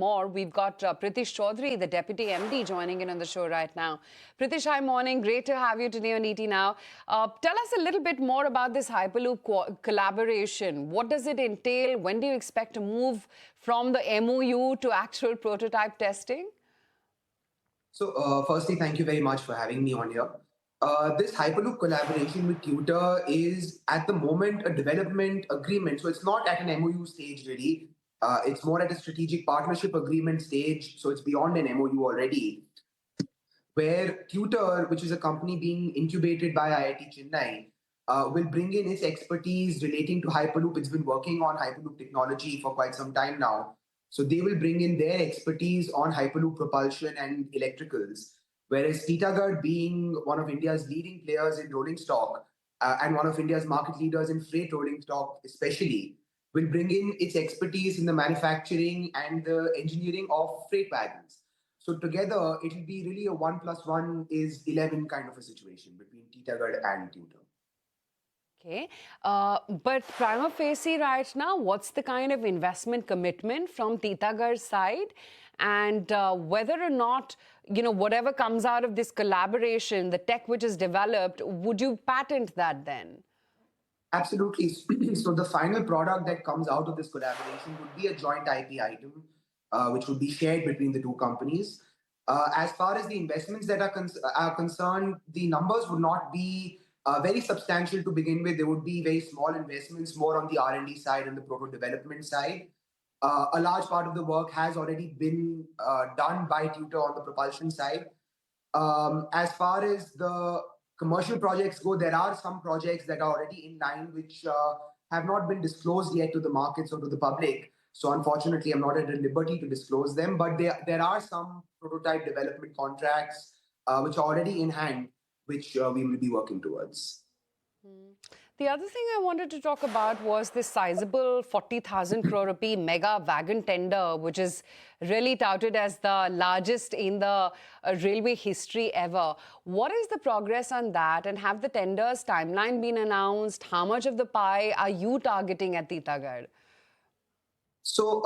more. We've got Prithish Chowdhary, the Deputy MD, joining in on the show right now. Prithish, hi, morning. Great to have you today on ET Now. Tell us a little bit more about this Hyperloop collaboration. What does it entail? When do you expect to move from the MOU to actual prototype testing? So, firstly, thank you very much for having me on here. This Hyperloop collaboration with TuTr is at the moment a development agreement. So, it's not at an MOU stage, really. It's more at a strategic partnership agreement stage. So, it's beyond an MOU already, where TuTr, which is a company being incubated by IIT Chennai, will bring in its expertise relating to Hyperloop. It's been working on Hyperloop technology for quite some time now. So they will bring in their expertise on Hyperloop propulsion and electricals. Whereas Titagarh, being one of India's leading players in rolling stock and one of India's market leaders in freight rolling stock, especially, will bring in its expertise in the manufacturing and the engineering of freight wagons. So together, it'll be really a 1+1 is 11 kind of a situation between Titagarh and TuTr. Okay, but prima facie right now, what's the kind of investment commitment from Titagarh's side? And whether or not, whatever comes out of this collaboration, the tech which is developed, would you patent that then? Absolutely. So the final product that comes out of this collaboration would be a joint IP item, which would be shared between the two companies. As far as the investments that are concerned, the numbers would not be very substantial to begin with. There would be very small investments, more on the R&D side and the proto development side. A large part of the work has already been done by TuTr on the propulsion side. As far as the commercial projects go, there are some projects that are already in line which have not been disclosed yet to the markets or to the public. So unfortunately, I'm not at liberty to disclose them. But there are some prototype development contracts which are already in hand, which we will be working towards. The other thing I wanted to talk about was this sizable 40,000 crore rupee mega wagon tender, which is really touted as the largest in the railway history ever. What is the progress on that? And have the tender's timeline been announced? How much of the pie are you targeting at Titagarh? So,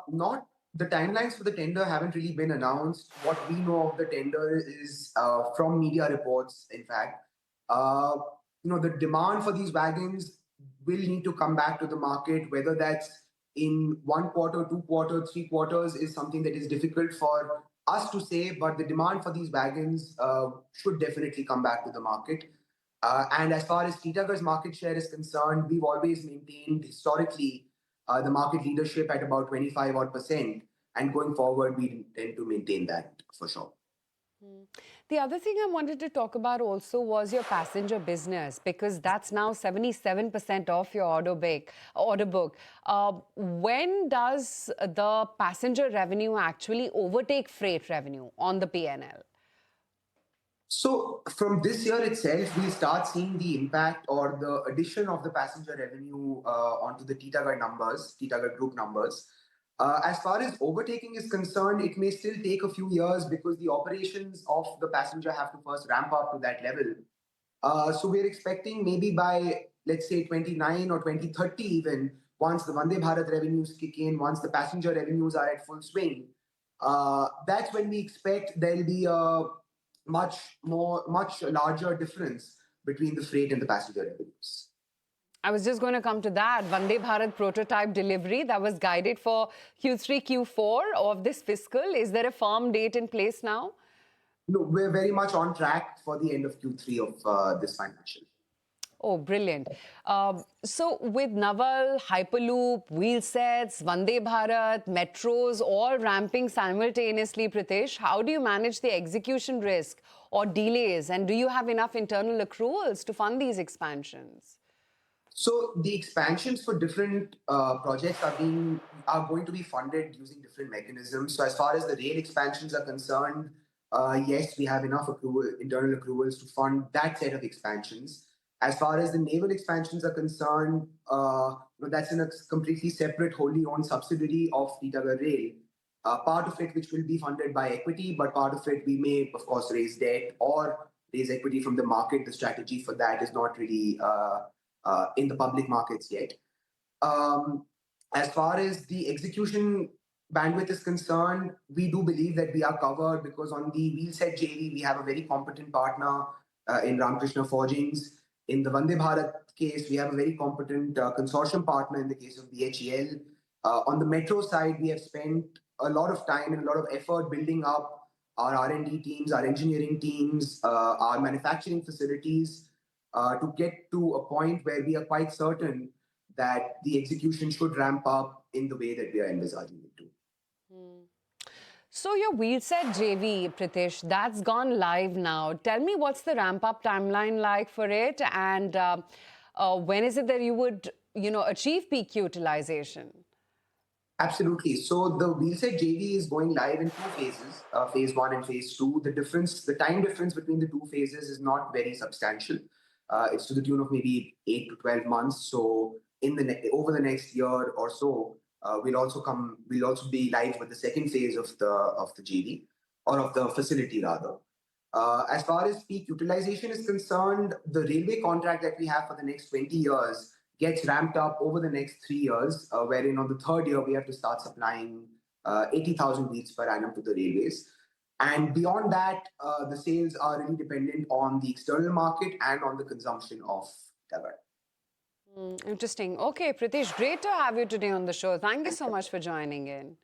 not the timelines for the tender haven't really been announced. What we know of the tender is from media reports, in fact. Uh, the demand for these wagons will need to come back to the market, whether that's in 1 quarter, 2 quarters, 3 quarters is something that is difficult for us to say, but the demand for these wagons should definitely come back to the market. And as far as Titagarh's market share is concerned, we've always maintained historically the market leadership at about 25 odd percent. And going forward, we intend to maintain that for sure. The other thing I wanted to talk about also was your passenger business, because that's now 77% of your order book. When does the passenger revenue actually overtake freight revenue on the P&L? So from this year itself, we'll start seeing the impact or the addition of the passenger revenue onto the Titagarh numbers, Titagarh group numbers. As far as overtaking is concerned, it may still take a few years because the operations of the passenger have to first ramp up to that level. So we're expecting maybe by, let's say, 29 or 2030 even, once the Vande Bharat revenues kick in, once the passenger revenues are at full swing, that's when we expect there'll be a much larger difference between the freight and the passenger revenues. I was just going to come to that. Vande Bharat prototype delivery that was guided for Q3, Q4 of this fiscal. Is there a firm date in place now? No, we're very much on track for the end of Q3 of this financial. Oh, brilliant. So with Naval, Hyperloop, wheelsets, Vande Bharat, metros all ramping simultaneously, Prithish, how do you manage the execution risk or delays? And do you have enough internal accruals to fund these expansions? So the expansions for different projects are going to be funded using different mechanisms. So as far as the rail expansions are concerned, yes, we have enough internal accruals to fund that set of expansions. As far as the naval expansions are concerned, that's in a completely separate, wholly owned subsidiary of Titagarh Rail. Part of it which will be funded by equity, but part of it we may, of course, raise debt or raise equity from the market. The strategy for that is not really in the public markets yet. As far as the execution bandwidth is concerned, we do believe that we are covered because on the wheelset JV, we have a very competent partner in Ramakrishna Forgings. In the Vande Bharat case, we have a very competent consortium partner in the case of BHEL. On the metro side, we have spent a lot of time and a lot of effort building up our R&D teams, our engineering teams, our manufacturing facilities to get to a point where we are quite certain that the execution should ramp up in the way that we are envisaging it to. So your wheelset JV, Prithish, that's gone live now. Tell me what's the ramp-up timeline like for it, and when is it that you would, achieve peak utilization? Absolutely. So the wheelset JV is going live in two phases, phase one and phase two. The time difference between the two phases is not very substantial. It's to the tune of maybe 8 to 12 months. So over the next year or so, we'll also be live with the second phase of the JV or of the facility rather. As far as peak utilization is concerned, the railway contract that we have for the next 20 years gets ramped up over the next 3 years, wherein on the third year we have to start supplying 80,000 wheels per annum to the railways. And beyond that, the sales are really dependent on the external market and on the consumption of Titagarh. Interesting. Okay, Pritish, great to have you today on the show. Thank you so much for joining in.